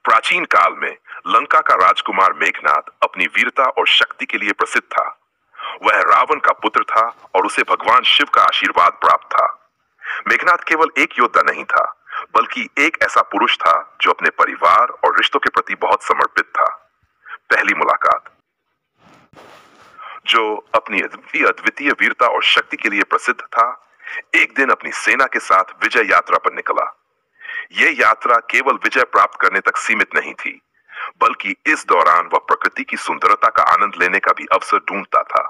प्राचीन काल में लंका का राजकुमार मेघनाद अपनी वीरता और शक्ति के लिए प्रसिद्ध था। वह रावण का पुत्र था और उसे भगवान शिव का आशीर्वाद प्राप्त था। मेघनाद केवल एक योद्धा नहीं था, बल्कि एक ऐसा पुरुष था जो अपने परिवार और रिश्तों के प्रति बहुत समर्पित था। पहली मुलाकात। जो अपनी अद्वितीय वीरता और शक्ति के लिए प्रसिद्ध था, एक दिन अपनी सेना के साथ विजय यात्रा पर निकला। यह यात्रा केवल विजय प्राप्त करने तक सीमित नहीं थी, बल्कि इस दौरान वह प्रकृति की सुंदरता का आनंद लेने का भी अवसर ढूंढता था।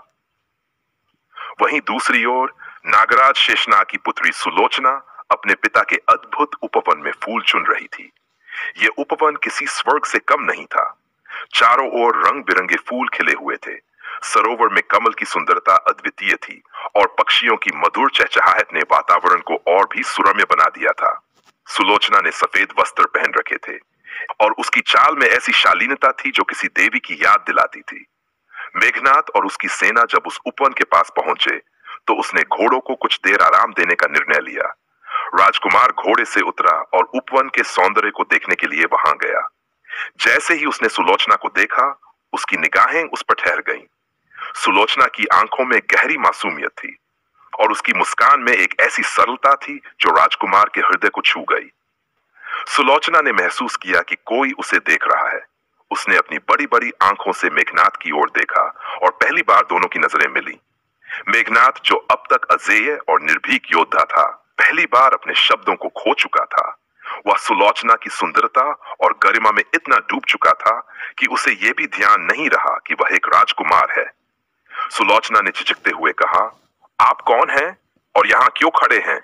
वहीं दूसरी ओर नागराज शेषनाग की पुत्री सुलोचना अपने पिता के अद्भुत उपवन में फूल चुन रही थी। यह उपवन किसी स्वर्ग से कम नहीं था। चारों ओर रंग बिरंगे फूल खिले हुए थे। सरोवर में कमल की सुंदरता अद्वितीय थी और पक्षियों की मधुर चहचहाहट ने वातावरण को और भी सुरम्य बना दिया था। सुलोचना ने सफेद वस्त्र पहन रखे थे और उसकी चाल में ऐसी शालीनता थी जो किसी देवी की याद दिलाती थी। मेघनाद और उसकी सेना जब उस उपवन के पास पहुंचे तो उसने घोड़ों को कुछ देर आराम देने का निर्णय लिया। राजकुमार घोड़े से उतरा और उपवन के सौंदर्य को देखने के लिए वहां गया। जैसे ही उसने सुलोचना को देखा, उसकी निगाहें उस पर ठहर गईं। सुलोचना की आंखों में गहरी मासूमियत थी और उसकी मुस्कान में एक ऐसी सरलता थी जो राजकुमार के हृदय को छू गई। सुलोचना ने महसूस किया कि कोई उसे देख रहा है। उसने अपनी बड़ी बड़ी आंखों से मेघनाद की ओर देखा और पहली बार दोनों की नजरें मिली। मेघनाद, जो अब तक अजेय और निर्भीक योद्धा था, पहली बार अपने शब्दों को खो चुका था। वह सुलोचना की सुंदरता और गरिमा में इतना डूब चुका था कि उसे यह भी ध्यान नहीं रहा कि वह एक राजकुमार है। सुलोचना ने झिझकते हुए कहा, आप कौन हैं और यहाँ क्यों खड़े हैं?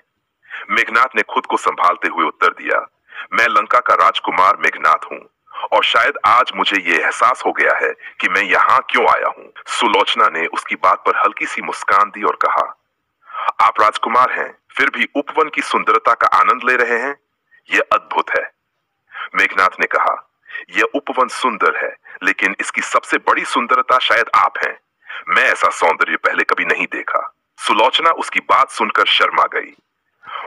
मेघनाद ने खुद को संभालते हुए उत्तर दिया, मैं लंका का राजकुमार मेघनाद हूँ और शायद आज मुझे ये एहसास हो गया है कि मैं यहाँ क्यों आया हूँ। सुलोचना ने उसकी बात पर हल्की सी मुस्कान दी और कहा, आप राजकुमार हैं, फिर भी उपवन की सुंदरता का आनंद ले रहे हैं? यह अद्भुत है। मेघनाद ने कहा, यह उपवन सुंदर है, लेकिन इसकी सबसे बड़ी सुंदरता शायद आप हैं। मैं ऐसा सौंदर्य पहले कभी नहीं देखा। सुलोचना उसकी बात सुनकर शर्मा गई।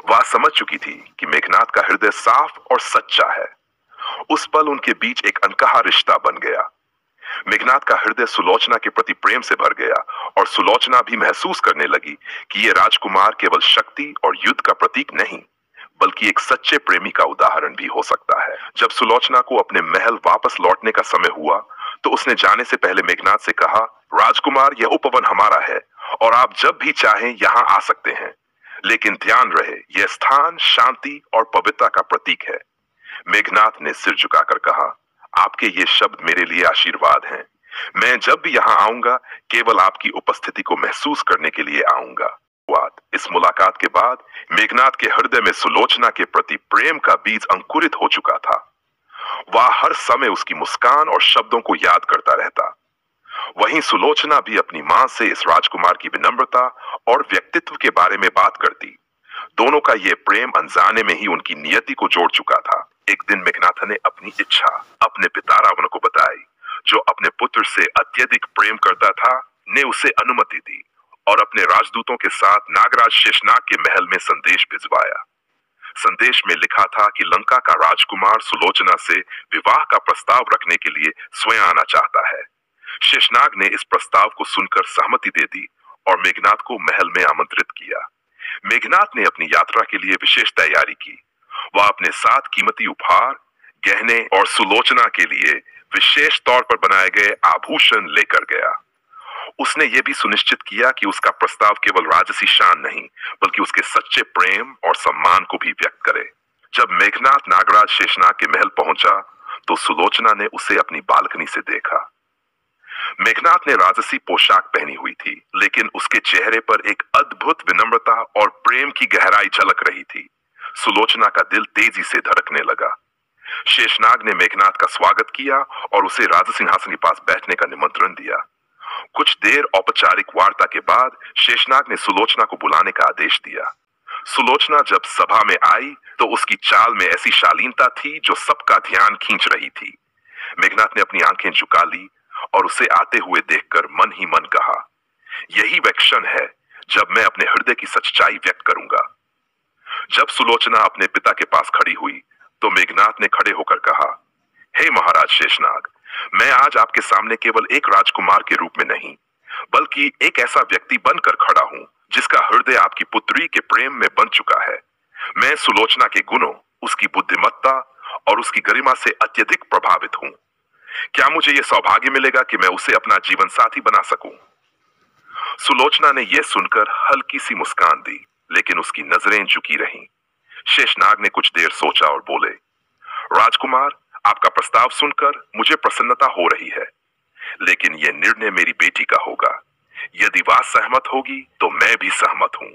वह समझ चुकी थी कि मेघनाद का हृदय साफ और सच्चा है। उस पल उनके बीच एक अनकहा रिश्ता बन गया। मेघनाद का हृदय सुलोचना के प्रति प्रेम से भर गया और सुलोचना भी महसूस करने लगी कि यह राजकुमार केवल शक्ति और युद्ध का प्रतीक नहीं, बल्कि एक सच्चे प्रेमी का उदाहरण भी हो सकता है। जब सुलोचना को अपने महल वापस लौटने का समय हुआ तो उसने जाने से पहले मेघनाद से कहा, राजकुमार, यह उपवन हमारा है और आप जब भी चाहें यहाँ आ सकते हैं, लेकिन ध्यान रहे, यह स्थान शांति और पवित्रता का प्रतीक है। मेघनाद ने सिर झुकाकर कहा, आपके ये शब्द मेरे लिए आशीर्वाद हैं। मैं जब भी यहाँ आऊंगा केवल आपकी उपस्थिति को महसूस करने के लिए आऊंगा। इस मुलाकात के बाद मेघनाद के हृदय में सुलोचना के प्रति प्रेम का बीज अंकुरित हो चुका था। वह हर समय उसकी मुस्कान और शब्दों को याद करता रहता। वहीं सुलोचना भी अपनी मां से इस राजकुमार की विनम्रता और व्यक्तित्व के बारे में बात करती। दोनों का यह प्रेम अनजाने में ही उनकी नियति को जोड़ चुका था। एक दिन मेघनाद ने अपनी इच्छा अपने पिता रावण को बताई, जो अपने पुत्र से अत्यधिक प्रेम करता था। ने उसे अनुमति दी और अपने राजदूतों के साथ नागराज शेषनाग के महल में संदेश भिजवाया। संदेश में लिखा था कि लंका का राजकुमार सुलोचना से विवाह का प्रस्ताव रखने के लिए स्वयं आना चाहता है। शेषनाग ने इस प्रस्ताव को सुनकर सहमति दे दी और मेघनाद को महल में आमंत्रित किया। मेघनाद ने अपनी यात्रा के लिए विशेष तैयारी की। वह अपने साथ कीमती उपहार, गहने और सुलोचना के लिए विशेष तौर पर बनाए गए आभूषण लेकर गया। उसने यह भी सुनिश्चित किया कि उसका प्रस्ताव केवल राजसी शान नहीं, बल्कि उसके सच्चे प्रेम और सम्मान को भी व्यक्त करे। जब मेघनाद नागराज शेषनाग के महल पहुंचा तो सुलोचना ने उसे अपनी बालकनी से देखा। मेघनाद ने राजसी पोशाक पहनी हुई थी, लेकिन उसके चेहरे पर एक अद्भुत विनम्रता और प्रेम की गहराई झलक रही थी। सुलोचना का दिल तेजी से धड़कने लगा। शेषनाग ने मेघनाद का स्वागत किया और उसे राजसिंहासन के पास बैठने का निमंत्रण दिया। कुछ देर औपचारिक वार्ता के बाद शेषनाग ने सुलोचना को बुलाने का आदेश दिया। सुलोचना जब सभा में आई तो उसकी चाल में ऐसी शालीनता थी जो सबका ध्यान खींच रही थी। मेघनाद ने अपनी आंखें झुका ली और उसे आते हुए देखकर मन ही मन कहा, यही वह क्षण है जब मैं अपने हृदय की सच्चाई व्यक्त करूंगा। जब सुलोचना अपने पिता के पास खड़ी हुई तो मेघनाद ने खड़े होकर कहा, हे महाराज शेषनाग, मैं आज आपके सामने केवल एक राजकुमार के रूप में नहीं, बल्कि एक ऐसा व्यक्ति बनकर खड़ा हूँ जिसका हृदय आपकी पुत्री के प्रेम में बन चुका है। मैं सुलोचना के गुणों, उसकी बुद्धिमत्ता और उसकी गरिमा से अत्यधिक प्रभावित हूँ। क्या मुझे यह सौभाग्य मिलेगा कि मैं उसे अपना जीवन साथी बना सकूं? सुलोचना ने यह सुनकर हल्की सी मुस्कान दी, लेकिन उसकी नजरें झुकी रहीं। शेषनाग ने कुछ देर सोचा और बोले, राजकुमार, आपका प्रस्ताव सुनकर मुझे प्रसन्नता हो रही है, लेकिन यह निर्णय मेरी बेटी का होगा। यदि वह सहमत होगी तो मैं भी सहमत हूं।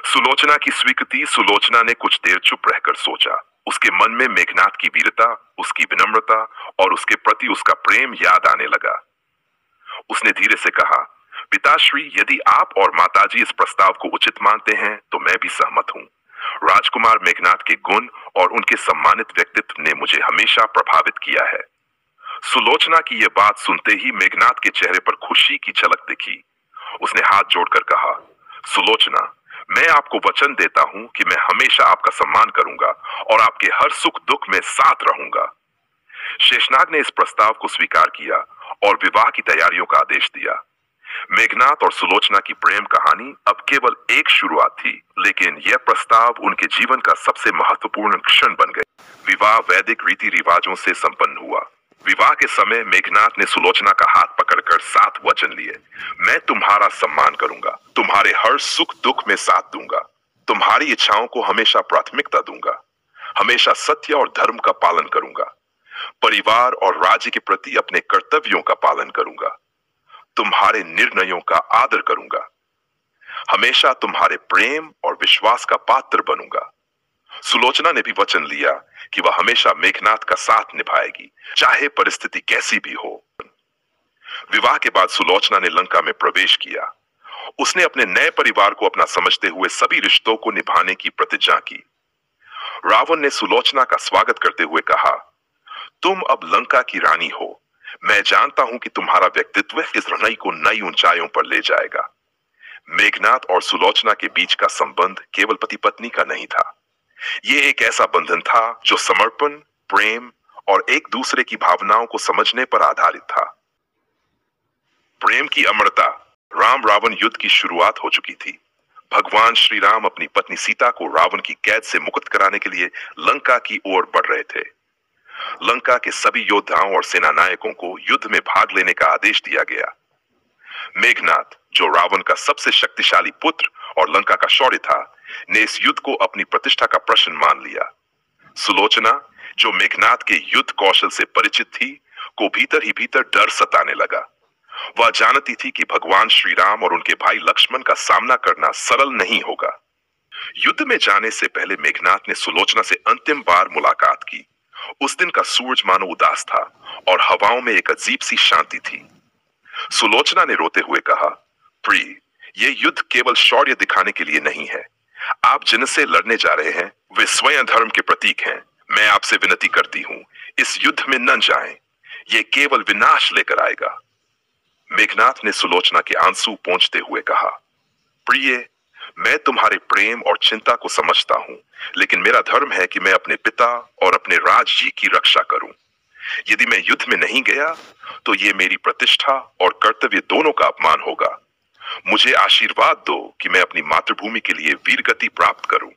सुलोचना की स्वीकृति। सुलोचना ने कुछ देर चुप रहकर सोचा। उसके मन में मेघनाद की वीरता, उसकी विनम्रता और उसके प्रति उसका प्रेम याद आने लगा। उसने धीरे से कहा, पिताश्री, यदि आप और माताजी इस प्रस्ताव को उचित मानते हैं तो मैं भी सहमत हूं। राजकुमार मेघनाद के गुण और उनके सम्मानित व्यक्तित्व ने मुझे हमेशा प्रभावित किया है। सुलोचना की यह बात सुनते ही मेघनाद के चेहरे पर खुशी की झलक दिखी। उसने हाथ जोड़कर कहा, सुलोचना, मैं आपको वचन देता हूं कि मैं हमेशा आपका सम्मान करूंगा और आपके हर सुख दुख में साथ रहूंगा। शेषनाग ने इस प्रस्ताव को स्वीकार किया और विवाह की तैयारियों का आदेश दिया। मेघनाद और सुलोचना की प्रेम कहानी अब केवल एक शुरुआत थी, लेकिन यह प्रस्ताव उनके जीवन का सबसे महत्वपूर्ण क्षण बन गया। विवाह वैदिक रीति रिवाजों से संपन्न हुआ। विवाह के समय मेघनाद ने सुलोचना का हाथ पकड़कर 7 वचन लिए। मैं तुम्हारा सम्मान करूंगा, तुम्हारे हर सुख दुख में साथ दूंगा, तुम्हारी इच्छाओं को हमेशा प्राथमिकता दूंगा, हमेशा सत्य और धर्म का पालन करूंगा, परिवार और राज्य के प्रति अपने कर्तव्यों का पालन करूंगा, तुम्हारे निर्णयों का आदर करूंगा, हमेशा तुम्हारे प्रेम और विश्वास का पात्र बनूंगा। सुलोचना ने भी वचन लिया कि वह हमेशा मेघनाद का साथ निभाएगी, चाहे परिस्थिति कैसी भी हो। विवाह के बाद सुलोचना ने लंका में प्रवेश किया। उसने अपने नए परिवार को अपना समझते हुए सभी रिश्तों को निभाने की प्रतिज्ञा की। रावण ने सुलोचना का स्वागत करते हुए कहा, तुम अब लंका की रानी हो। मैं जानता हूं कि तुम्हारा व्यक्तित्व इस रणई को नई ऊंचाइयों पर ले जाएगा। मेघनाद और सुलोचना के बीच का संबंध केवल पति पत्नी का नहीं था। ये एक ऐसा बंधन था जो समर्पण, प्रेम और एक दूसरे की भावनाओं को समझने पर आधारित था। प्रेम की अमरता। राम रावण युद्ध की शुरुआत हो चुकी थी। भगवान श्री राम अपनी पत्नी सीता को रावण की कैद से मुक्त कराने के लिए लंका की ओर बढ़ रहे थे। लंका के सभी योद्धाओं और सेनानायकों को युद्ध में भाग लेने का आदेश दिया गया। मेघनाद, जो रावण का सबसे शक्तिशाली पुत्र और लंका का शौर्य था, ने इस युद्ध को अपनी प्रतिष्ठा का प्रश्न मान लिया। सुलोचना, जो मेघनाद के युद्ध कौशल से परिचित थी, को भीतर ही भीतर डर सताने लगा। वह जानती थी कि भगवान श्री राम और उनके भाई लक्ष्मण का सामना करना सरल नहीं होगा। युद्ध में जाने से पहले मेघनाद ने सुलोचना से अंतिम बार मुलाकात की। उस दिन का सूरज मानो उदास था और हवाओं में एक अजीब सी शांति थी। सुलोचना ने रोते हुए कहा, प्रिय, यह युद्ध केवल शौर्य दिखाने के लिए नहीं है। आप जिनसे लड़ने जा रहे हैं वे स्वयं धर्म के प्रतीक हैं। मैं आपसे विनती करती हूं, इस युद्ध में न जाएं। यह केवल विनाश लेकर आएगा। मेघनाद ने सुलोचना के आंसू पोंछते हुए कहा, प्रिय, मैं तुम्हारे प्रेम और चिंता को समझता हूं, लेकिन मेरा धर्म है कि मैं अपने पिता और अपने राज्य की रक्षा करूं। यदि मैं युद्ध में नहीं गया तो ये मेरी प्रतिष्ठा और कर्तव्य दोनों का अपमान होगा। मुझे आशीर्वाद दो कि मैं अपनी मातृभूमि के लिए वीरगति प्राप्त करूं।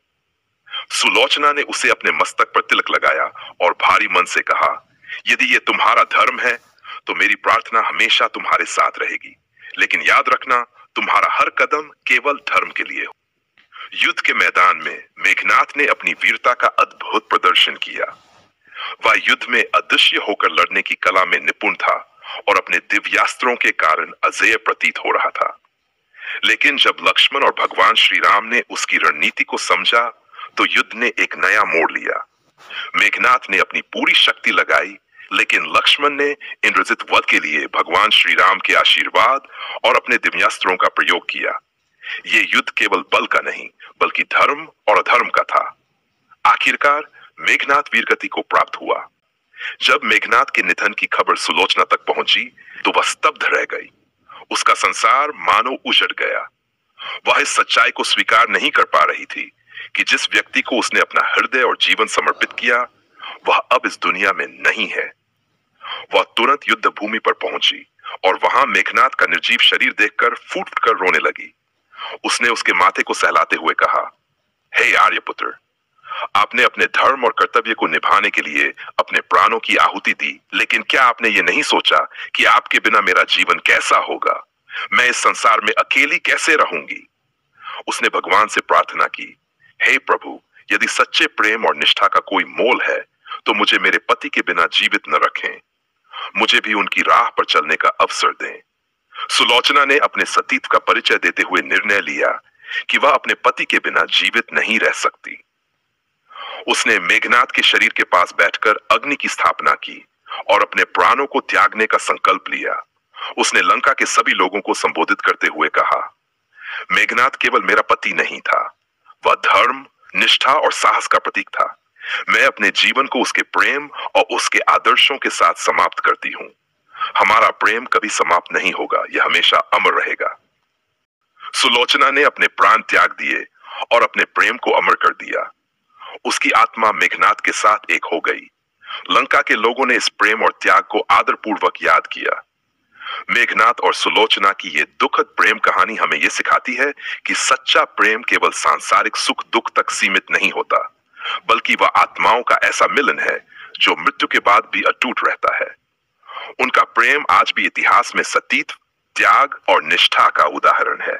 सुलोचना ने उसे अपने मस्तक पर तिलक लगाया और भारी मन से कहा, यदि ये तुम्हारा धर्म है तो मेरी प्रार्थना हमेशा तुम्हारे साथ रहेगी, लेकिन याद रखना, तुम्हारा हर कदम केवल धर्म के लिए हो। युद्ध के मैदान में मेघनाद ने अपनी वीरता का अद्भुत प्रदर्शन किया। वह युद्ध में अदृश्य होकर लड़ने की कला में निपुण था और अपने दिव्यास्त्रों के कारण अजेय प्रतीत हो रहा था। लेकिन जब लक्ष्मण और भगवान श्री राम ने उसकी रणनीति को समझा तो युद्ध ने एक नया मोड़ लिया। मेघनाद ने अपनी पूरी शक्ति लगाई, लेकिन लक्ष्मण ने इंद्रजित वध के लिए भगवान श्री राम के आशीर्वाद और अपने दिव्यास्त्रों का प्रयोग किया। ये युद्ध केवल बल का नहीं, बल्कि धर्म और अधर्म का था। आखिरकार मेघनाद वीरगति को प्राप्त हुआ। जब मेघनाद के निधन की खबर सुलोचना तक पहुंची तो वह स्तब्ध रह गई। उसका संसार मानो उजड़ गया। वह इस सच्चाई को स्वीकार नहीं कर पा रही थी कि जिस व्यक्ति को उसने अपना हृदय और जीवन समर्पित किया, वह अब इस दुनिया में नहीं है। वह तुरंत युद्ध भूमि पर पहुंची और वहां मेघनाद का निर्जीव शरीर देखकर फूट कर रोने लगी। उसने उसके माथे को सहलाते हुए कहा, हे आर्यपुत्र, आपने अपने धर्म और कर्तव्य को निभाने के लिए अपने प्राणों की आहुति दी, लेकिन क्या आपने ये नहीं सोचा कि आपके बिना मेरा जीवन कैसा होगा? मैं इस संसार में अकेली कैसे रहूंगी? उसने भगवान से प्रार्थना की, हे प्रभु, यदि सच्चे प्रेम और निष्ठा का कोई मोल है तो मुझे मेरे पति के बिना जीवित न रखें। मुझे भी उनकी राह पर चलने का अवसर दें। सुलोचना ने अपने सतीत्व का परिचय देते हुए निर्णय लिया कि वह अपने पति के बिना जीवित नहीं रह सकती। उसने मेघनाद के शरीर के पास बैठकर अग्नि की स्थापना की और अपने प्राणों को त्यागने का संकल्प लिया। उसने लंका के सभी लोगों को संबोधित करते हुए कहा, मेघनाद केवल मेरा पति नहीं था, वह धर्म, निष्ठा और साहस का प्रतीक था। मैं अपने जीवन को उसके प्रेम और उसके आदर्शों के साथ समाप्त करती हूं। हमारा प्रेम कभी समाप्त नहीं होगा, यह हमेशा अमर रहेगा। सुलोचना ने अपने प्राण त्याग दिए और अपने प्रेम को अमर कर दिया। उसकी आत्मा मेघनाद के साथ एक हो गई। लंका के लोगों ने इस प्रेम और त्याग को आदरपूर्वक याद किया। मेघनाद और सुलोचना की यह दुखद प्रेम कहानी हमें यह सिखाती है कि सच्चा प्रेम केवल सांसारिक सुख दुख तक सीमित नहीं होता, बल्कि वह आत्माओं का ऐसा मिलन है जो मृत्यु के बाद भी अटूट रहता है। उनका प्रेम आज भी इतिहास में सतीत्व, त्याग और निष्ठा का उदाहरण है।